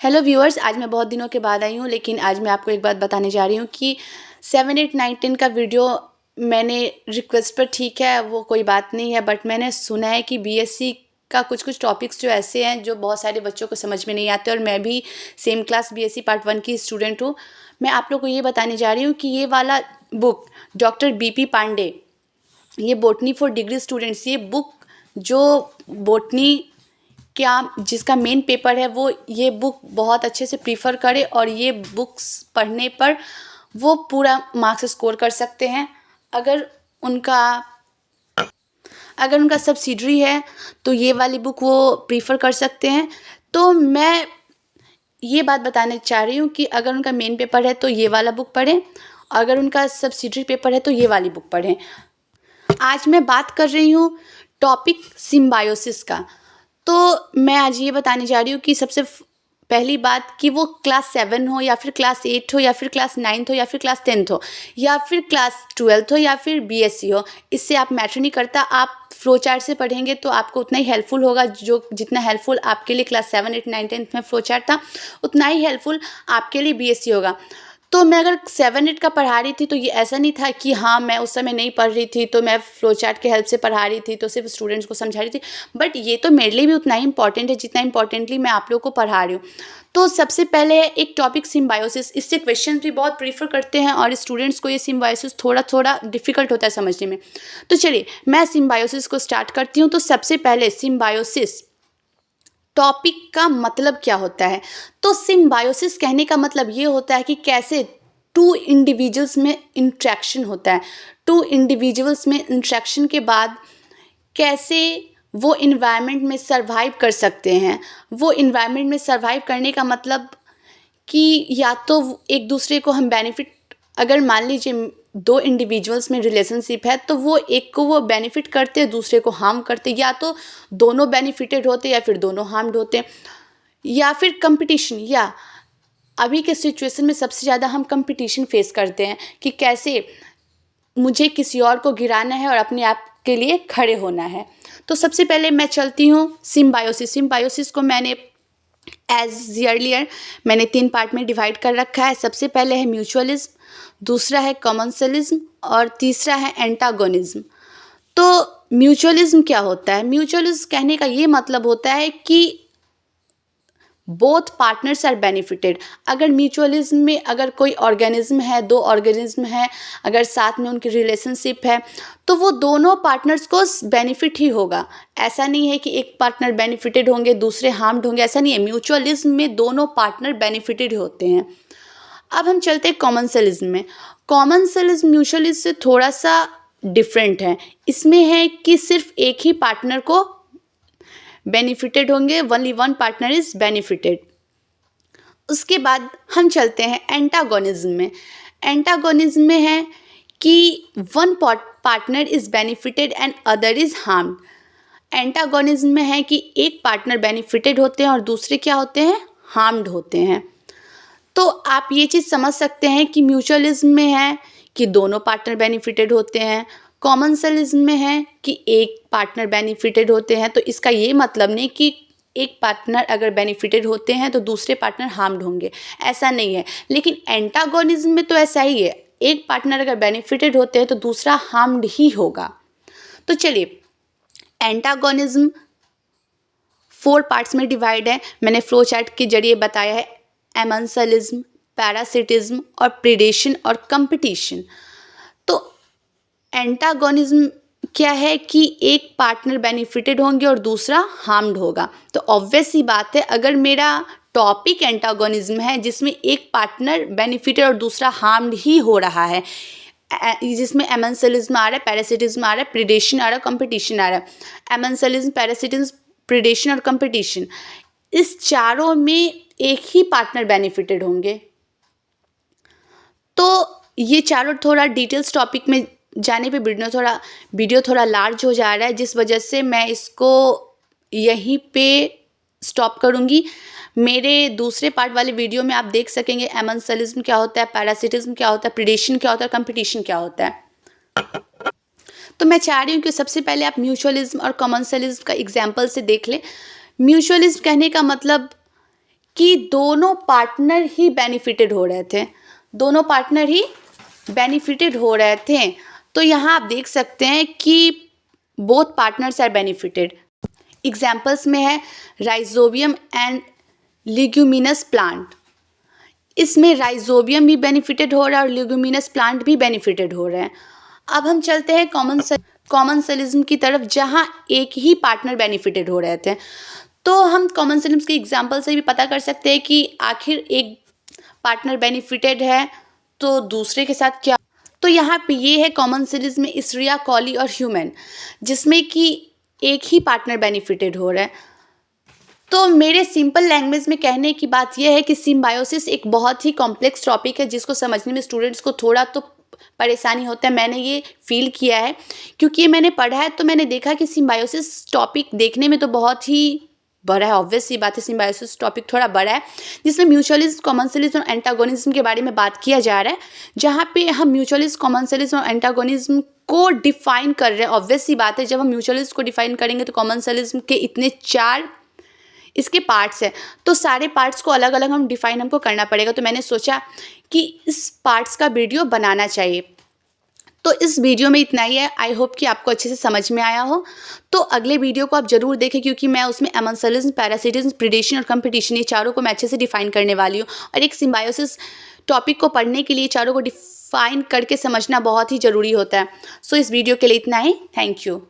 Hello viewers, आज मैं बहुत दिनों के बाद आई हूँ, लेकिन आज मैं आपको एक बात बताने जा रही हूँ कि 7, 8, 9, 10 का वीडियो मैंने रिक्वेस्ट पर, ठीक है वो कोई बात नहीं है, बट मैंने सुना है कि बीएससी का कुछ टॉपिक्स जो ऐसे हैं जो बहुत सारे बच्चों को समझ में नहीं आते, और मैं भी सेम क्लास बीएससी पार्ट 1 की स्टूडेंट हूँ। मैं आप लोग को ये बताने जा रही हूँ कि ये वाला बुक डॉक्टर बीपी पांडे, ये बॉटनी फॉर डिग्री स्टूडेंट्स, ये बुक जो बॉटनी क्या जिसका मेन पेपर है वो ये बुक बहुत अच्छे से प्रीफर करे, और ये बुक्स पढ़ने पर वो पूरा मार्क्स स्कोर कर सकते हैं। अगर उनका सब्सिडरी है तो ये वाली बुक वो प्रीफर कर सकते हैं। तो मैं ये बात बताने चाह रही हूँ कि अगर उनका मेन पेपर है तो ये वाला बुक पढ़ें, अगर उनका सब्सिडरी पेपर है तो ये वाली बुक पढ़ें। आज मैं बात कर रही हूँ टॉपिक सिम्बायोसिस का। तो मैं आज ये बताने जा रही हूँ कि सबसे पहली बात कि वो क्लास 7 हो या फिर क्लास 8 हो या फिर क्लास 9 हो या फिर क्लास 10 हो या फिर क्लास 12 हो या फिर बीएससी हो, इससे आप मैटर नहीं करता। आप फ्लो चार्ट से पढ़ेंगे तो आपको उतना ही हेल्पफुल होगा, जो जितना हेल्पफुल आपके लिए क्लास 7, 8, 9, 10 में फ्लो चार्ट था, उतना ही हेल्पफुल आपके लिए बीएससी होगा। तो मैं अगर 7, 8 का पढ़ा रही थी तो ये ऐसा नहीं था कि हाँ मैं उस समय नहीं पढ़ रही थी तो मैं फ्लो चार्ट के हेल्प से पढ़ा रही थी, तो सिर्फ स्टूडेंट्स को समझा रही थी, बट ये तो मेरे लिए भी उतना ही इंपॉर्टेंट है जितना इंपॉर्टेंटली मैं आप लोग को पढ़ा रही हूँ। तो सबसे पहले है एक टॉपिक सिम्बायोसिस। इससे क्वेश्चन भी बहुत प्रीफर करते हैं और स्टूडेंट्स को ये सिम्बायोसिस थोड़ा थोड़ा डिफिकल्ट होता है समझने में। तो चलिए मैं सिम्बायोसिस को स्टार्ट करती हूँ। तो सबसे पहले सिम्बायोसिस टॉपिक का मतलब क्या होता है? तो सिम्बायोसिस कहने का मतलब ये होता है कि कैसे टू इंडिविजुअल्स में इंट्रैक्शन होता है। टू इंडिविजुअल्स में इंट्रैक्शन के बाद कैसे वो इन्वायरमेंट में सर्वाइव कर सकते हैं। वो इन्वायरमेंट में सर्वाइव करने का मतलब कि या तो एक दूसरे को हम बेनिफिट, अगर मान लीजिए 2 इंडिविजुअल्स में रिलेशनशिप है तो वो एक को वो बेनिफिट करते दूसरे को हार्म करते, या तो दोनों बेनिफिटेड होते या फिर दोनों हार्म्ड होते, या फिर कंपटीशन, या अभी के सिचुएशन में सबसे ज़्यादा हम कंपटीशन फेस करते हैं कि कैसे मुझे किसी और को गिराना है और अपने आप के लिए खड़े होना है। तो सबसे पहले मैं चलती हूँ सिम्बायोसिस। सिम्बायोसिस को मैंने एज अर्लियर मैंने 3 पार्ट में डिवाइड कर रखा है। सबसे पहले है म्यूचुअलिज्म, दूसरा है कॉमन्सलिज्म और तीसरा है एंटागोनिज्म। तो म्यूचुअलिज्म क्या होता है? म्यूचुअलिज्म कहने का ये मतलब होता है कि बोथ पार्टनर्स आर बेनिफिटेड। अगर म्यूचुअलिज्म में अगर कोई ऑर्गेनिज्म है, 2 ऑर्गेनिज्म है, अगर साथ में उनकी रिलेशनशिप है तो वो दोनों पार्टनर्स को बेनिफिट ही होगा। ऐसा नहीं है कि एक पार्टनर बेनिफिटेड होंगे दूसरे हार्म्ड होंगे, ऐसा नहीं है। म्यूचुअलिज्म में दोनों पार्टनर बेनिफिटेड होते हैं। अब हम चलते हैं कॉमन्सलिज्म में। कॉमन्सलिज्म म्यूचुअलिज्म से थोड़ा सा डिफरेंट है। इसमें है कि सिर्फ एक ही पार्टनर को बेनिफिटेड होंगे, ओनली 1 पार्टनर इज बेनिफिटेड। उसके बाद हम चलते हैं एंटागोनिज्म में। एंटागोनिज्म में है कि 1 partner is benefited and other is harmed. Antagonism में है कि एक पार्टनर बेनिफिटेड होते हैं और दूसरे क्या होते हैं? हार्म्ड होते हैं। तो आप ये चीज़ समझ सकते हैं कि म्यूचुअलिज्म में है कि दोनों पार्टनर बेनिफिटेड होते हैं, कॉमन्सलिज्म में है कि एक पार्टनर बेनिफिटेड होते हैं। तो इसका ये मतलब नहीं कि एक पार्टनर अगर बेनिफिटेड होते हैं तो दूसरे पार्टनर हार्म्ड होंगे, ऐसा नहीं है। लेकिन एंटागोनिज्म में तो ऐसा ही है, एक पार्टनर अगर बेनिफिटेड होते हैं तो दूसरा हार्म्ड ही होगा। तो चलिए, एंटागोनिज्म 4 पार्ट्स में डिवाइड है। मैंने फ्लो चार्ट के जरिए बताया है, एमेंसलिज्म, पैरासिटिज्म और प्रीडेशन और कंपटीशन। तो एंटागोनिज्म क्या है कि एक पार्टनर बेनिफिटेड होंगे और दूसरा हार्म्ड होगा। तो ऑब्वियस सी बात है, अगर मेरा टॉपिक एंटागोनिज्म है जिसमें एक पार्टनर बेनिफिटेड और दूसरा हार्म्ड ही हो रहा है, जिसमें एमेंसलिज्म आ रहा है, पैरासिटिज्म आ रहा है, प्रीडेशन आ रहा है, कंपटीशन आ रहा है। एमेंसलिज्म, पैरासिटिज्म, प्रीडेशन और कंपटीशन, इस चारों में एक ही पार्टनर बेनिफिटेड होंगे। तो ये चारों थोड़ा डिटेल्स टॉपिक में जाने पे वीडियो थोड़ा लार्ज हो जा रहा है, जिस वजह से मैं इसको यहीं पे स्टॉप करूँगी। मेरे दूसरे पार्ट वाले वीडियो में आप देख सकेंगे एमेंसलिज्म क्या होता है, पैरासिटिज्म क्या होता है, प्रीडेशन क्या होता है, कंपटीशन क्या होता है। तो मैं चाह रही हूँ कि सबसे पहले आप म्यूचुअलिज्म और कॉमन्सलिज्म का एग्जाम्पल से देख लें। म्यूचुअलिज्म कहने का मतलब कि दोनों पार्टनर ही बेनिफिटेड हो रहे थे, दोनों पार्टनर ही बेनिफिटेड हो रहे थे। तो यहाँ आप देख सकते हैं कि both partners are benefited. Examples में है राइजोबियम एंड लिग्यूमिनस प्लांट। इसमें राइजोबियम भी बेनिफिटेड हो रहा है और लिग्यूमिनस प्लांट भी बेनिफिटेड हो रहे हैं। अब हम चलते हैं कॉमनसेलिज्म की तरफ, जहाँ एक ही पार्टनर बेनिफिटेड हो रहे थे। तो हम कॉमनसेलिज्म के एग्जाम्पल से भी पता कर सकते हैं कि आखिर एक पार्टनर बेनिफिटेड है तो दूसरे के साथ क्या। तो यहाँ पे ये है कॉमनसेलिज्म में इस्रिया, कॉली और ह्यूमन, जिसमें कि एक ही पार्टनर बेनिफिटेड हो रहा है। तो मेरे सिंपल लैंग्वेज में कहने की बात यह है कि सिम्बायोसिस एक बहुत ही कॉम्प्लेक्स टॉपिक है, जिसको समझने में स्टूडेंट्स को थोड़ा तो परेशानी होता है। मैंने ये फील किया है क्योंकि ये मैंने पढ़ा है, तो मैंने देखा कि सिम्बायोसिस टॉपिक देखने में तो बहुत ही बड़ा है। ऑब्वियस सी बात है, सिम्बायोसिस टॉपिक थोड़ा बड़ा है, जिसमें म्यूचुअलिज्म, कॉमनसेलिज्म और एंटागोनिज्म के बारे में बात किया जा रहा है, जहाँ पे हम म्यूचुअलिज्म, कॉमनसेलिज्म और एंटागोनिज्म को डिफाइन कर रहे हैं। ऑब्वियस सी बात है, जब हम म्यूचुअलिज्म को डिफाइन करेंगे तो कॉमनसेलिज्म के इतने 4 इसके पार्ट्स हैं, तो सारे पार्ट्स को अलग अलग हम डिफाइन हमको करना पड़ेगा। तो मैंने सोचा कि इस पार्ट्स का वीडियो बनाना चाहिए। तो इस वीडियो में इतना ही है। आई होप कि आपको अच्छे से समझ में आया हो। तो अगले वीडियो को आप जरूर देखें, क्योंकि मैं उसमें एमेंसलिज्म, पैरासिटिज्म, प्रीडेशन और कंपटीशन, ये चारों को मैं अच्छे से डिफाइन करने वाली हूँ। और एक सिम्बायोसिस टॉपिक को पढ़ने के लिए चारों को डिफाइन करके समझना बहुत ही ज़रूरी होता है। सो इस वीडियो के लिए इतना ही। Thank you.